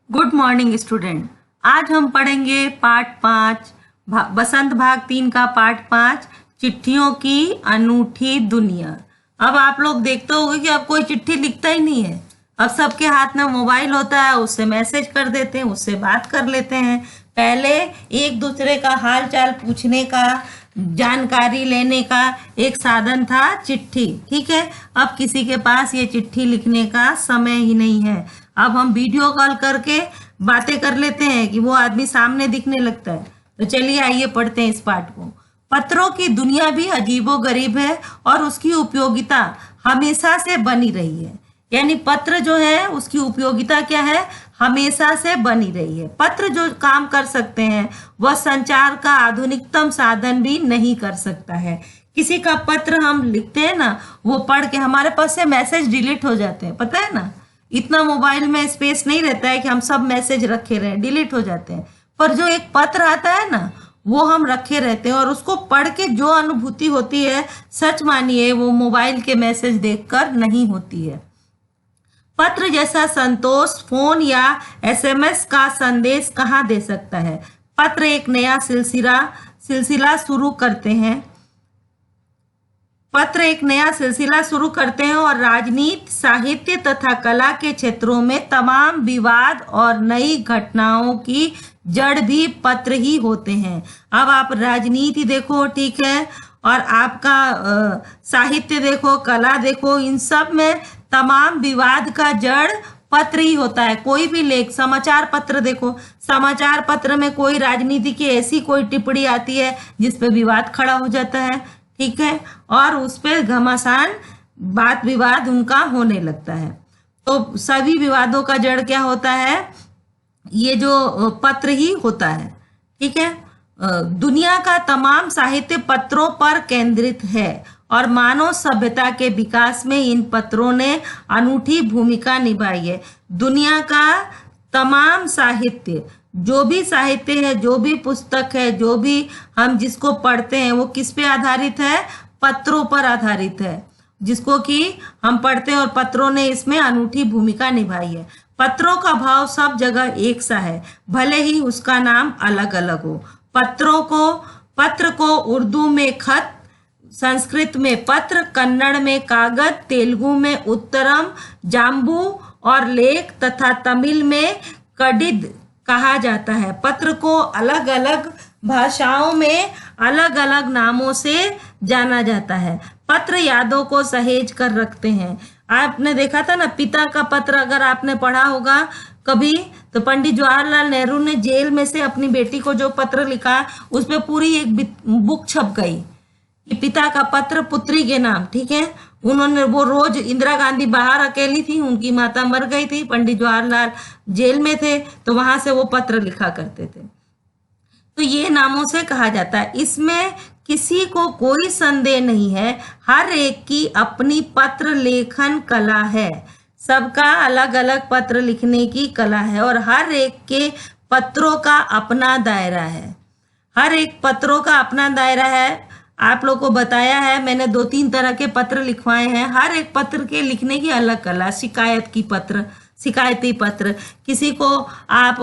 Good morning student. आज हम पढ़ेंगे पार्ट 5 बसंत भाग 3 का पार्ट 5 चिट्ठियों की अनूठी दुनिया। अब आप लोग देखते होंगे कि अब कोई चिट्ठी लिखता ही नहीं है। अब सबके हाथ में मोबाइल होता है, उससे मैसेज कर देते हैं, उससे बात कर लेते हैं। पहले एक दूसरे का हाल चाल पूछने का, जानकारी लेने का एक साधन था चिट्ठी। ठीक है, अब किसी के पास ये चिट्ठी लिखने का समय ही नहीं है। अब हम वीडियो कॉल करके बातें कर लेते हैं कि वो आदमी सामने दिखने लगता है। तो चलिए आइए पढ़ते हैं इस पाठ को। पत्रों की दुनिया भी अजीबोगरीब है और उसकी उपयोगिता हमेशा से बनी रही है। यानी पत्र जो है उसकी उपयोगिता क्या है, हमेशा से बनी रही है। पत्र जो काम कर सकते हैं वह संचार का आधुनिकतम साधन भी नहीं कर सकता है। किसी का पत्र हम लिखते हैं ना, वो पढ़ के हमारे पास से मैसेज डिलीट हो जाते हैं, पता है ना। इतना मोबाइल में स्पेस नहीं रहता है कि हम सब मैसेज रखे रहें, डिलीट हो जाते हैं। पर जो एक पत्र आता है ना, वो हम रखे रहते हैं और उसको पढ़ के जो अनुभूति होती है, सच मानिए वो मोबाइल के मैसेज देखकर नहीं होती है। पत्र जैसा संतोष फोन या एसएमएस का संदेश कहाँ दे सकता है। पत्र एक नया सिलसिला शुरू करते हैं। पत्र एक नया सिलसिला शुरू करते हैं और राजनीति, साहित्य तथा कला के क्षेत्रों में तमाम विवाद और नई घटनाओं की जड़ भी पत्र ही होते हैं। अब आप राजनीति देखो, ठीक है, और आपका साहित्य देखो, कला देखो, इन सब में तमाम विवाद का जड़ पत्र ही होता है। कोई भी लेख, समाचार पत्र देखो, समाचार पत्र में कोई राजनीति की ऐसी कोई टिप्पणी आती है जिस पे विवाद खड़ा हो जाता है, ठीक है, और उस पर घमासान बात विवाद उनका होने लगता है। तो सभी विवादों का जड़ क्या होता है, ये जो पत्र ही होता है, ठीक है। दुनिया का तमाम साहित्य पत्रों पर केंद्रित है और मानव सभ्यता के विकास में इन पत्रों ने अनूठी भूमिका निभाई है। दुनिया का तमाम साहित्य, जो भी साहित्य है, जो भी पुस्तक है, जो भी हम जिसको पढ़ते हैं, वो किस पे आधारित है, पत्रों पर आधारित है, जिसको कि हम पढ़ते हैं और पत्रों ने इसमें अनूठी भूमिका निभाई है। पत्रों का भाव सब जगह एक सा है, भले ही उसका नाम अलग अलग हो। पत्र को उर्दू में खत, संस्कृत में पत्र, कन्नड़ में कागज, तेलुगु में उत्तरम, जाम्बू और लेख तथा तमिल में कडिद कहा जाता है। पत्र को अलग अलग भाषाओं में अलग अलग नामों से जाना जाता है। पत्र यादों को सहेज कर रखते हैं। आपने देखा था ना, पिता का पत्र अगर आपने पढ़ा होगा कभी, तो पंडित जवाहरलाल नेहरू ने जेल में से अपनी बेटी को जो पत्र लिखा, उस पर पूरी एक बुक छप गई कि पिता का पत्र पुत्री के नाम, ठीक है। उन्होंने वो रोज, इंदिरा गांधी बाहर अकेली थी, उनकी माता मर गई थी, पंडित जवाहरलाल जेल में थे, तो वहां से वो पत्र लिखा करते थे। तो ये नामों से कहा जाता है। इसमें किसी को कोई संदेह नहीं है, हर एक की अपनी पत्र लेखन कला है। सबका अलग अलग पत्र लिखने की कला है और हर एक के पत्रों का अपना दायरा है। हर एक पत्रों का अपना दायरा है। आप लोग को बताया है मैंने, 2-3 तरह के पत्र लिखवाए हैं। हर एक पत्र के लिखने की अलग कला। शिकायती पत्र, किसी को आप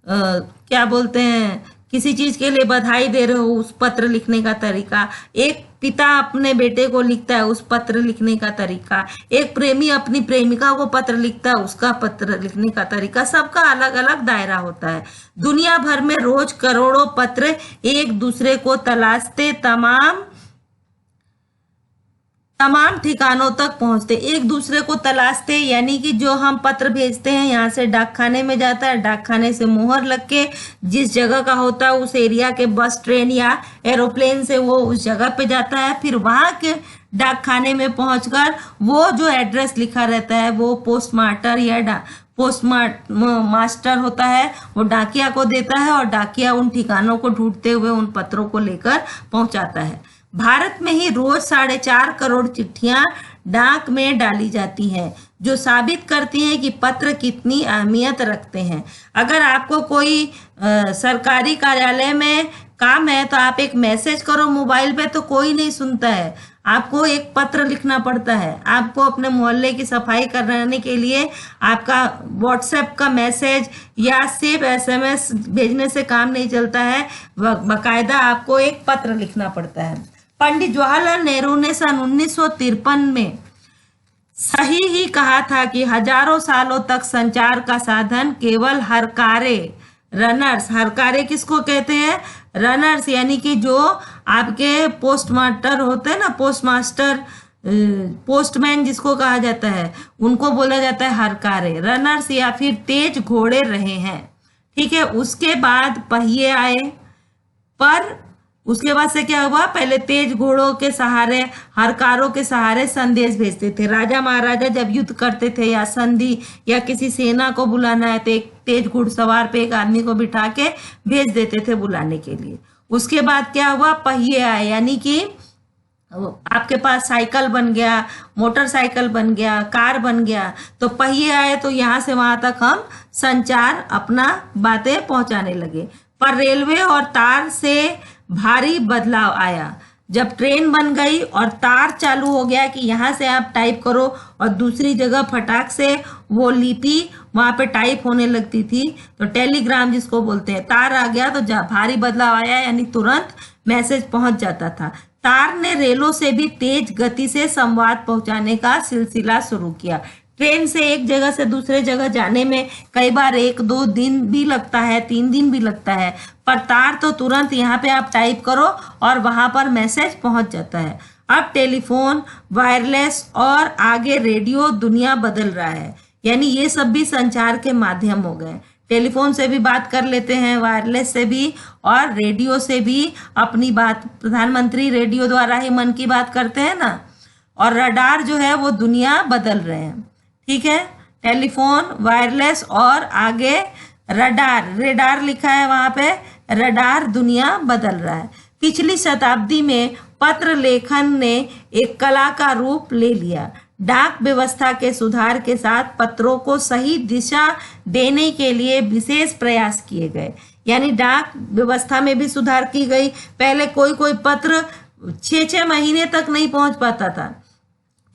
क्या बोलते हैं, किसी चीज के लिए बधाई दे रहे हो, उस पत्र लिखने का तरीका। एक पिता अपने बेटे को लिखता है, उस पत्र लिखने का तरीका। एक प्रेमी अपनी प्रेमिका को पत्र लिखता है, उसका पत्र लिखने का तरीका। सबका अलग अलग दायरा होता है। दुनिया भर में रोज करोड़ों पत्र एक दूसरे को तलाशते तमाम ठिकानों तक पहुंचते, एक दूसरे को तलाशते। यानी कि जो हम पत्र भेजते हैं, यहाँ से डाकखाने में जाता है, डाकखाने से मोहर लग के जिस जगह का होता है उस एरिया के बस, ट्रेन या एरोप्लेन से वो उस जगह पे जाता है। फिर वहां के डाकखाने में पहुंचकर वो जो एड्रेस लिखा रहता है, वो पोस्ट मास्टर होता है, वो डाकिया को देता है और डाकिया उन ठिकानों को ढूंढते हुए उन पत्रों को लेकर पहुंचाता है। भारत में ही रोज 4.5 करोड़ चिट्ठियां डाक में डाली जाती हैं, जो साबित करती हैं कि पत्र कितनी अहमियत रखते हैं। अगर आपको कोई सरकारी कार्यालय में काम है तो आप एक मैसेज करो मोबाइल पे, तो कोई नहीं सुनता है। आपको एक पत्र लिखना पड़ता है। आपको अपने मोहल्ले की सफाई कराने के लिए आपका व्हाट्सएप का मैसेज या सिर्फ एसएमएस भेजने से काम नहीं चलता है, बाकायदा आपको एक पत्र लिखना पड़ता है। पंडित जवाहरलाल नेहरू ने सन 1953 में सही ही कहा था कि हजारों सालों तक संचार का साधन केवल हरकारे, रनर्स, हरकारे किसको कहते हैं? रनर्स, यानी कि जो आपके पोस्टमास्टर होते हैं ना, पोस्टमास्टर, पोस्टमैन जिसको कहा जाता है, उनको बोला जाता है हरकारे। रनर्स या फिर तेज घोड़े रहे हैं। ठीक है, उसके बाद पहिए आए, पर उसके बाद से क्या हुआ? पहले तेज घोड़ों के सहारे, हरकारों के सहारे संदेश भेजते थे। राजा महाराजा जब युद्ध करते थे या संधि या किसी सेना को बुलाना है तो एक तेज घुड़सवार पे एक आदमी को बिठा के भेज देते थे बुलाने के लिए। उसके बाद क्या हुआ? पहिए आए, यानी कि आपके पास साइकिल बन गया, मोटरसाइकिल बन गया, कार बन गया। तो पहिए आए तो यहाँ से वहां तक हम संचार अपना बातें पहुंचाने लगे। पर रेलवे और तार से भारी बदलाव आया। जब ट्रेन बन गई और तार चालू हो गया कि यहाँ से आप टाइप करो और दूसरी जगह फटाक से वो लिपि वहां पे टाइप होने लगती थी, तो टेलीग्राम जिसको बोलते हैं, तार आ गया तो भारी बदलाव आया, यानी तुरंत मैसेज पहुंच जाता था। तार ने रेलों से भी तेज गति से संवाद पहुंचाने का सिलसिला शुरू किया। ट्रेन से एक जगह से दूसरे जगह जाने में कई बार 1-2 दिन भी लगता है, 3 दिन भी लगता है, पर तार तो तुरंत यहाँ पे आप टाइप करो और वहां पर मैसेज पहुंच जाता है। अब टेलीफोन, वायरलेस और आगे रेडियो, दुनिया बदल रहा है, यानी ये सब भी संचार के माध्यम हो गए। टेलीफोन से भी बात कर लेते हैं, वायरलेस से भी और रेडियो से भी अपनी बात, प्रधानमंत्री रेडियो द्वारा ही मन की बात करते हैं ना। और रडार जो है वो दुनिया बदल रहे हैं। ठीक है, टेलीफोन, वायरलेस और आगे रडार, रेडार लिखा है वहां पे, रडार, दुनिया बदल रहा है। पिछली शताब्दी में पत्र लेखन ने एक कला का रूप ले लिया। डाक व्यवस्था के सुधार के साथ पत्रों को सही दिशा देने के लिए विशेष प्रयास किए गए, यानी डाक व्यवस्था में भी सुधार की गई। पहले कोई कोई पत्र 6-6 महीने तक नहीं पहुंच पाता था,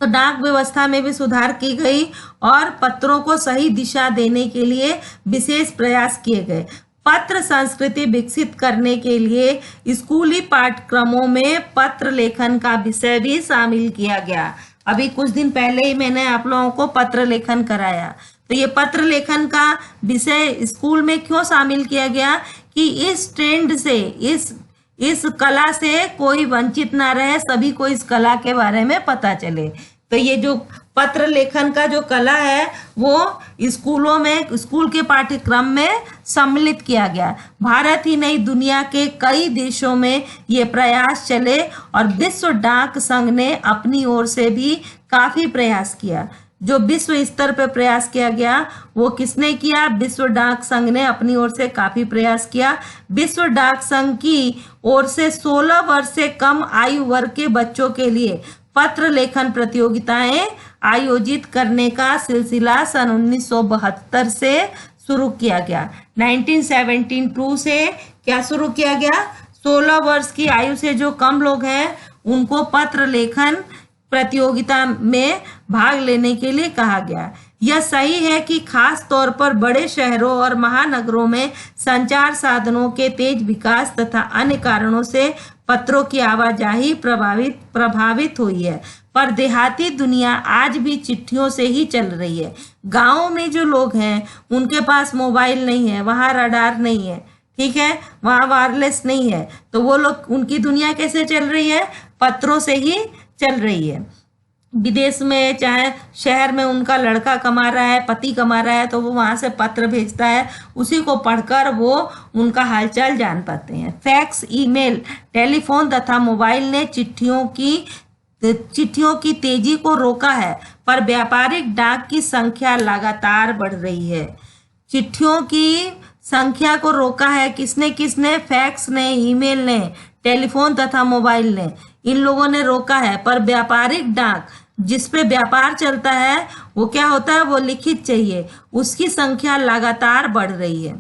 तो डाक व्यवस्था में भी सुधार की गई और पत्रों को सही दिशा देने के लिए विशेष प्रयास किए गए। पत्र संस्कृति विकसित करने के लिए स्कूली पाठ्यक्रमों में पत्र लेखन का विषय भी शामिल किया गया। अभी कुछ दिन पहले ही मैंने आप लोगों को पत्र लेखन कराया। तो ये पत्र लेखन का विषय स्कूल में क्यों शामिल किया गया कि इस ट्रेंड से, इस कला से कोई वंचित ना रहे, सभी को इस कला के बारे में पता चले। तो ये जो पत्र लेखन का जो कला है वो स्कूलों में, स्कूल के पाठ्यक्रम में सम्मिलित किया गया। भारत ही नहीं, दुनिया के कई देशों में ये प्रयास चले और विश्व डाक संघ ने अपनी ओर से भी काफी प्रयास किया। जो विश्व स्तर पर प्रयास किया गया वो किसने किया? विश्व डाक संघ ने अपनी ओर से काफी प्रयास किया। विश्व डाक संघ की ओर से 16 वर्ष से कम आयु वर्ग के बच्चों के लिए पत्र लेखन प्रतियोगिताएं आयोजित करने का सिलसिला सन 1972 से शुरू किया गया। 1972 से क्या शुरू किया गया? 16 वर्ष की आयु से जो कम लोग हैं उनको पत्र लेखन प्रतियोगिता में भाग लेने के लिए कहा गया। यह सही है कि खास तौर पर बड़े शहरों और महानगरों में संचार साधनों के तेज विकास तथा अन्य कारणों से पत्रों की आवाजाही प्रभावित हुई है, पर देहाती दुनिया आज भी चिट्ठियों से ही चल रही है। गांवों में जो लोग हैं उनके पास मोबाइल नहीं है, वहां रडार नहीं है, ठीक है, वहां वायरलेस नहीं है, तो वो लोग, उनकी दुनिया कैसे चल रही है? पत्रों से ही चल रही है। विदेश में चाहे शहर में उनका लड़का कमा रहा है, पति कमा रहा है, तो वो वहां से पत्र भेजता है, उसी को पढ़कर वो उनका हालचाल जान पाते हैं। फैक्स, ईमेल, टेलीफोन तथा मोबाइल ने चिट्ठियों की तेजी को रोका है, पर व्यापारिक डाक की संख्या लगातार बढ़ रही है। चिट्ठियों की संख्या को रोका है किसने? फैक्स ने, ईमेल ने, टेलीफोन तथा मोबाइल ने, इन लोगों ने रोका है, पर व्यापारिक डाक जिस पे व्यापार चलता है वो क्या होता है? वो लिखित चाहिए, उसकी संख्या लगातार बढ़ रही है।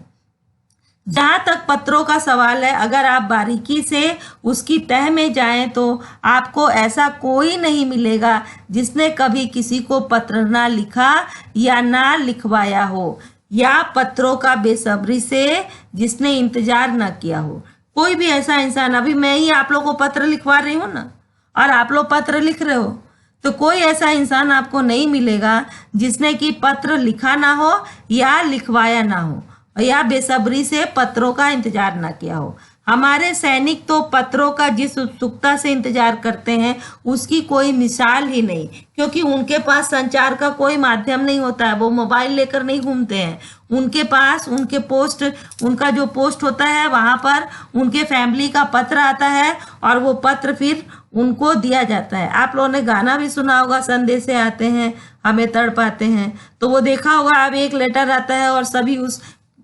जहां तक पत्रों का सवाल है, अगर आप बारीकी से उसकी तह में जाएं तो आपको ऐसा कोई नहीं मिलेगा जिसने कभी किसी को पत्र ना लिखा या ना लिखवाया हो, या पत्रों का बेसब्री से जिसने इंतजार ना किया हो। कोई भी ऐसा इंसान, अभी मैं ही आप लोगों को पत्र लिखवा रही हूँ ना, और आप लोग पत्र लिख रहे हो, तो कोई ऐसा इंसान आपको नहीं मिलेगा जिसने कि पत्र लिखा ना हो या लिखवाया ना हो या बेसब्री से पत्रों का इंतजार ना किया हो। हमारे सैनिक तो पत्रों का जिस उत्सुकता से इंतजार करते हैं उसकी कोई मिसाल ही नहीं, क्योंकि उनके पास संचार का कोई माध्यम नहीं होता है, वो मोबाइल लेकर नहीं घूमते हैं। उनके पास उनका जो पोस्ट होता है वहां पर उनके फैमिली का पत्र आता है और वो पत्र फिर उनको दिया जाता है। आप लोगों ने गाना भी सुना होगा, संदेशे आते हैं हमें तड़पाते हैं, तो वो देखा होगा। अब एक लेटर आता है और सभी उस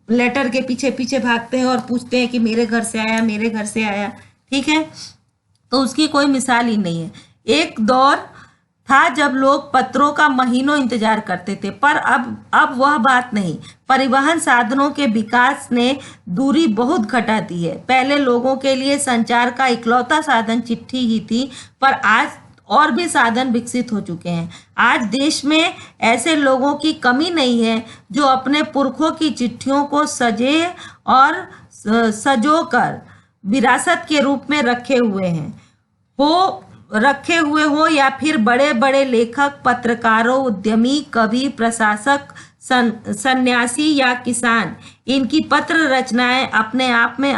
लेटर के पीछे पीछे भागते हैं और पूछते हैं कि मेरे घर से आया, मेरे घर से आया। ठीक है, तो उसकी कोई मिसाल ही नहीं है। एक दौर था जब लोग पत्रों का महीनों इंतजार करते थे, पर अब वह बात नहीं। परिवहन साधनों के विकास ने दूरी बहुत घटा दी है। पहले लोगों के लिए संचार का इकलौता साधन चिट्ठी ही थी, पर आज और भी साधन विकसित हो चुके हैं। आज देश में ऐसे लोगों की कमी नहीं है जो अपने पुरखों की चिट्ठियों को सजे और सजोकर विरासत के रूप में रखे हुए हो या फिर बड़े बड़े लेखक, पत्रकारों, उद्यमी, कवि, प्रशासक, सन्यासी या किसान। इनकी पत्र रचनाएं अपने आप में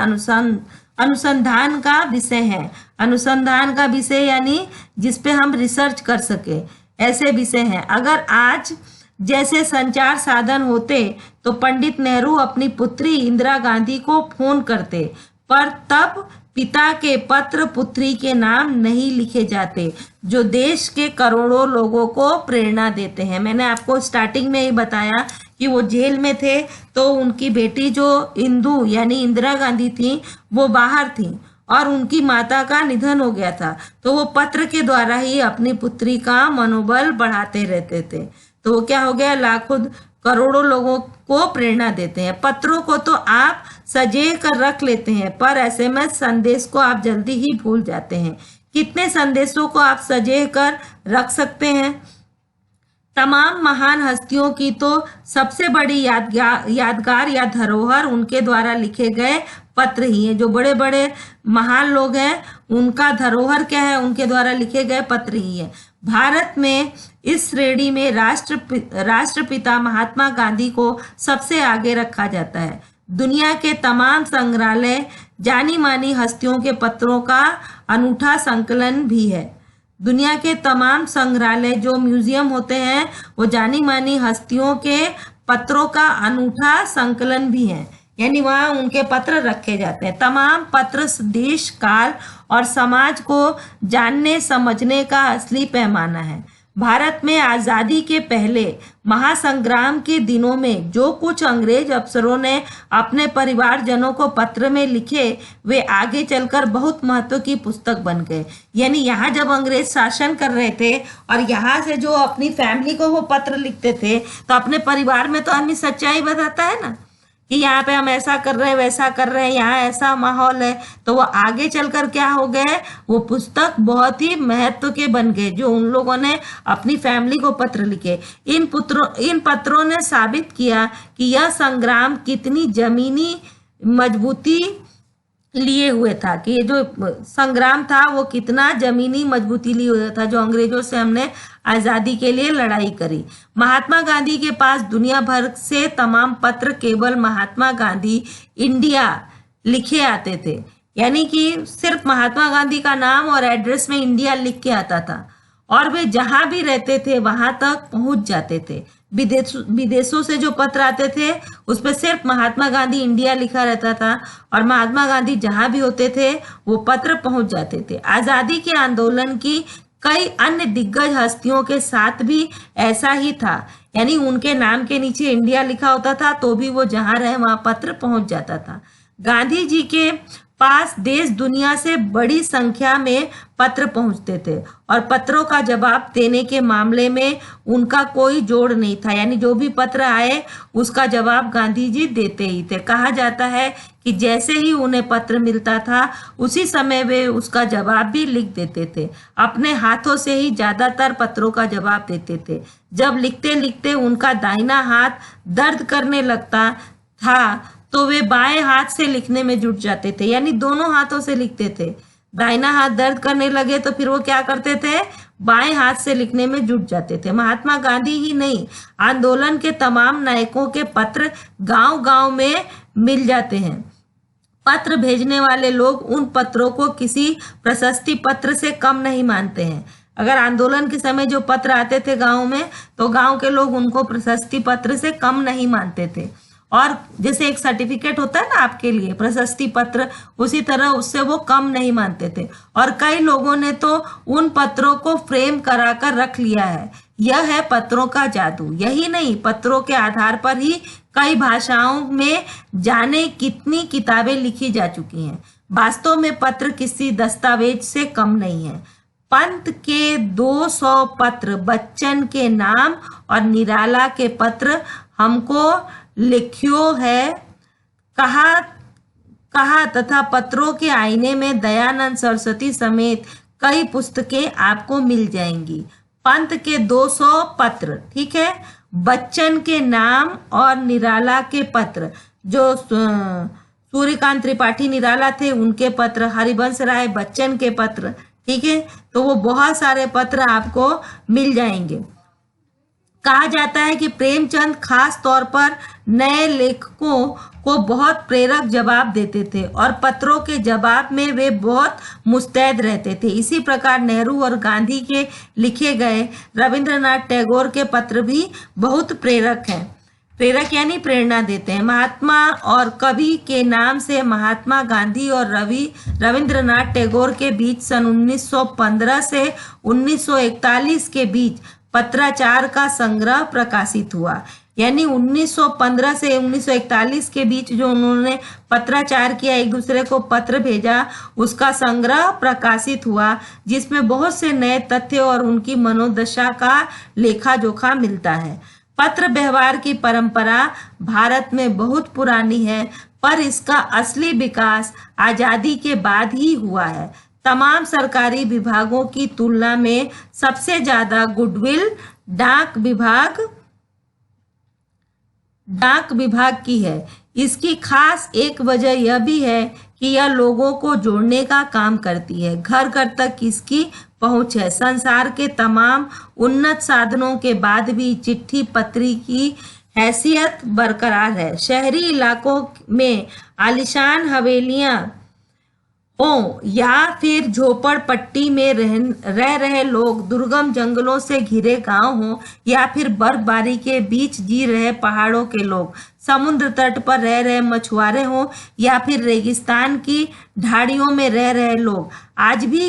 अनुसंधान का विषय है। अनुसंधान का विषय यानी जिस पे हम रिसर्च कर सके, ऐसे विषय हैं। अगर आज जैसे संचार साधन होते तो पंडित नेहरू अपनी पुत्री इंदिरा गांधी को फोन करते, पर तब पिता के पत्र पुत्री के नाम नहीं लिखे जाते, जो देश के करोड़ों लोगों को प्रेरणा देते हैं। मैंने आपको स्टार्टिंग में ही बताया कि वो जेल में थे, तो उनकी बेटी जो इंदु यानी इंदिरा गांधी थी वो बाहर थी और उनकी माता का निधन हो गया था, तो वो पत्र के द्वारा ही अपनी पुत्री का मनोबल बढ़ाते रहते थे। तो वो क्या हो गया, लाखों करोड़ों लोगों को प्रेरणा देते हैं। पत्रों को तो आप सजे कर रख लेते हैं, पर एसएमएस संदेश को आप जल्दी ही भूल जाते हैं। कितने संदेशों को आप सजे कर रख सकते हैं? तमाम महान हस्तियों की तो सबसे बड़ी यादगार या धरोहर उनके द्वारा लिखे गए पत्र ही है। जो बड़े बड़े महान लोग हैं उनका धरोहर क्या है, उनके द्वारा लिखे गए पत्र ही है। भारत में इस श्रेणी में राष्ट्रपिता महात्मा गांधी को सबसे आगे रखा जाता है। दुनिया के तमाम संग्रहालय जानी मानी हस्तियों के पत्रों का अनूठा संकलन भी है। दुनिया के तमाम संग्रहालय जो म्यूजियम होते हैं वो जानी मानी हस्तियों के पत्रों का अनूठा संकलन भी है, यानी वहाँ उनके पत्र रखे जाते हैं। तमाम पत्र देश, काल और समाज को जानने समझने का असली पैमाना है। भारत में आज़ादी के पहले महासंग्राम के दिनों में जो कुछ अंग्रेज अफसरों ने अपने परिवारजनों को पत्र में लिखे, वे आगे चलकर बहुत महत्व की पुस्तक बन गए। यानी यहाँ जब अंग्रेज शासन कर रहे थे और यहाँ से जो अपनी फैमिली को वो पत्र लिखते थे, तो अपने परिवार में तो आदमी सच्चाई बताता है ना कि यहाँ पे हम ऐसा कर रहे हैं, वैसा कर रहे हैं, यहाँ ऐसा माहौल है। तो वो आगे चलकर क्या हो गए, वो पुस्तक बहुत ही महत्व के बन गए, जो उन लोगों ने अपनी फैमिली को पत्र लिखे। इन पत्रों ने साबित किया कि यह संग्राम कितनी जमीनी मजबूती लिए हुए था, कि ये जो संग्राम था वो कितना जमीनी मजबूती लिए हुए था, जो अंग्रेजों से हमने आज़ादी के लिए लड़ाई करी। महात्मा गांधी के पास दुनिया भर से तमाम पत्र केवल महात्मा गांधी इंडिया लिखे आते थे, यानी कि सिर्फ महात्मा गांधी का नाम और एड्रेस में इंडिया लिख के आता था, और वे जहां भी रहते थे वहां तक पहुंच जाते थे। विदेशों से जो पत्र आते थे उस पर सिर्फ महात्मा गांधी इंडिया लिखा रहता था, और महात्मा गांधी जहां भी होते थे वो पत्र पहुंच जाते थे। आज़ादी के आंदोलन की कई अन्य दिग्गज हस्तियों के साथ भी ऐसा ही था, यानी उनके नाम के नीचे इंडिया लिखा होता था तो भी वो जहां रहे वहां पत्र पहुंच जाता था। गांधी जी के पास देश दुनिया से बड़ी संख्या में पत्र पहुंचते थे और पत्रों का जवाब देने के मामले में उनका कोई जोड़ नहीं था, यानी जो भी पत्र आए उसका जवाब गांधी जी देते ही थे। कहा जाता है कि जैसे ही उन्हें पत्र मिलता था उसी समय वे उसका जवाब भी लिख देते थे। अपने हाथों से ही ज्यादातर पत्रों का जवाब देते थे। जब लिखते लिखते उनका दाहिना हाथ दर्द करने लगता था तो वे बाएं हाथ से लिखने में जुट जाते थे, यानी दोनों हाथों से लिखते थे। दाहिना हाथ दर्द करने लगे तो फिर वो क्या करते थे, बाएं हाथ से लिखने में जुट जाते थे। महात्मा गांधी ही नहीं, आंदोलन के तमाम नायकों के पत्र गांव-गांव में मिल जाते हैं। पत्र भेजने वाले लोग उन पत्रों को किसी प्रशस्ति पत्र से कम नहीं मानते हैं। अगर आंदोलन के समय जो पत्र आते थे गांव में, तो गांव के लोग उनको प्रशस्ति पत्र से कम नहीं मानते थे। और जैसे एक सर्टिफिकेट होता है ना आपके लिए, प्रशस्ति पत्र, उसी तरह उससे वो कम नहीं मानते थे। और कई लोगों ने तो उन पत्रों को फ्रेम कराकर रख लिया है। यह है पत्रों का जादू। यही नहीं, पत्रों के आधार पर ही कई भाषाओं में जाने कितनी किताबें लिखी जा चुकी हैं। वास्तव में पत्र किसी दस्तावेज से कम नहीं है। पंत के 200 पत्र, बच्चन के नाम और निराला के पत्र हमको लिखियो है कहा तथा पत्रों के आईने में दयानंद सरस्वती समेत कई पुस्तकें आपको मिल जाएंगी। पंत के 200 पत्र, ठीक है, बच्चन के नाम और निराला के पत्र, जो सूर्यकांत त्रिपाठी निराला थे उनके पत्र, हरिवंश राय बच्चन के पत्र, ठीक है, तो वो बहुत सारे पत्र आपको मिल जाएंगे। कहा जाता है कि प्रेमचंद खास तौर पर नए लेखकों को बहुत प्रेरक जवाब देते थे और पत्रों के जवाब में वे बहुत मुस्तैद रहते थे। इसी प्रकार नेहरू और गांधी के लिखे गए रविंद्रनाथ टैगोर के पत्र भी बहुत प्रेरक हैं। प्रेरक यानी प्रेरणा देते हैं। महात्मा और कवि के नाम से महात्मा गांधी और रविंद्रनाथ टैगोर के बीच सन 1915 से 1941 के बीच पत्राचार का संग्रह प्रकाशित हुआ। यानी 1915 से 1941 के बीच जो उन्होंने पत्राचार किया, एक दूसरे को पत्र भेजा, उसका संग्रह प्रकाशित हुआ, जिसमें बहुत से नए तथ्य और उनकी मनोदशा का लेखा जोखा मिलता है। पत्र व्यवहार की परंपरा भारत में बहुत पुरानी है, पर इसका असली विकास आजादी के बाद ही हुआ है। तमाम सरकारी विभागों की तुलना में सबसे ज्यादा गुडविल डाक विभाग की है। इसकी खास एक वजह यह भी है कि यह लोगों को जोड़ने का काम करती है। घर घर तक इसकी पहुंच है। संसार के तमाम उन्नत साधनों के बाद भी चिट्ठी पत्री की हैसियत बरकरार है। शहरी इलाकों में आलीशान हवेलियां हो या फिर झोपड़पट्टी में रह रहे लोग, दुर्गम जंगलों से घिरे गांव हो या फिर बर्फबारी के बीच जी रहे पहाड़ों के लोग, समुद्र तट पर रह रहे मछुआरे हो या फिर रेगिस्तान की ढाड़ियों में रह रहे लोग, आज भी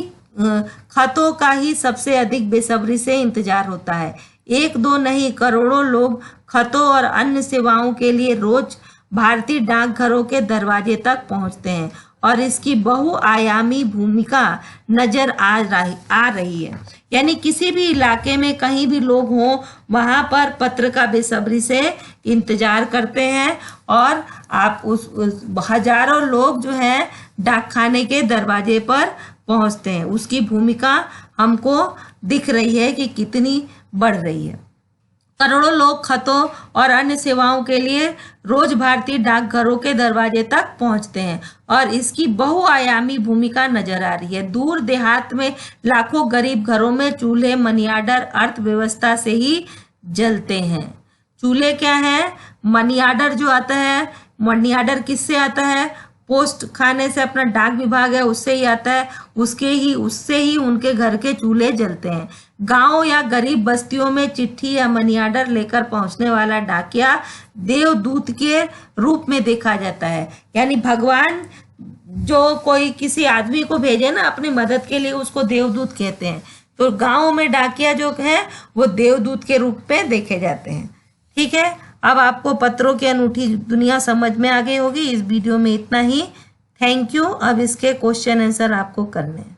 खतों का ही सबसे अधिक बेसब्री से इंतजार होता है। एक दो नहीं, करोड़ों लोग खतों और अन्य सेवाओं के लिए रोज भारतीय डाकघरों के दरवाजे तक पहुंचते हैं और इसकी बहुआयामी भूमिका नजर आ रही है। यानी किसी भी इलाके में कहीं भी लोग हों, वहां पर पत्र का बेसब्री से इंतजार करते हैं और आप उस हजारों लोग जो हैं डाकखाने के दरवाजे पर पहुंचते हैं। उसकी भूमिका हमको दिख रही है कि कितनी बढ़ रही है। करोड़ों लोग खतों और अन्य सेवाओं के लिए रोज भारतीय डाकघरों के दरवाजे तक पहुंचते हैं और इसकी बहुआयामी भूमिका नजर आ रही है। दूर देहात में लाखों गरीब घरों में चूल्हे मनी ऑर्डर अर्थव्यवस्था से ही जलते हैं। चूल्हे क्या है? मनी ऑर्डर जो आता है, मनी ऑर्डर किससे आता है? पोस्ट खाने से अपना डाक विभाग है उससे ही आता है, उससे ही उनके घर के चूल्हे जलते हैं। गांव या गरीब बस्तियों में चिट्ठी या मनी ऑर्डर लेकर पहुंचने वाला डाकिया देवदूत के रूप में देखा जाता है। यानी भगवान जो कोई किसी आदमी को भेजे ना अपनी मदद के लिए, उसको देवदूत कहते हैं। तो गांव में डाकिया जो है वो देवदूत के रूप में देखे जाते हैं। ठीक है, अब आपको पत्रों की अनूठी दुनिया समझ में आ गई होगी। इस वीडियो में इतना ही। Thank you. अब इसके क्वेश्चन आंसर आपको करने हैं।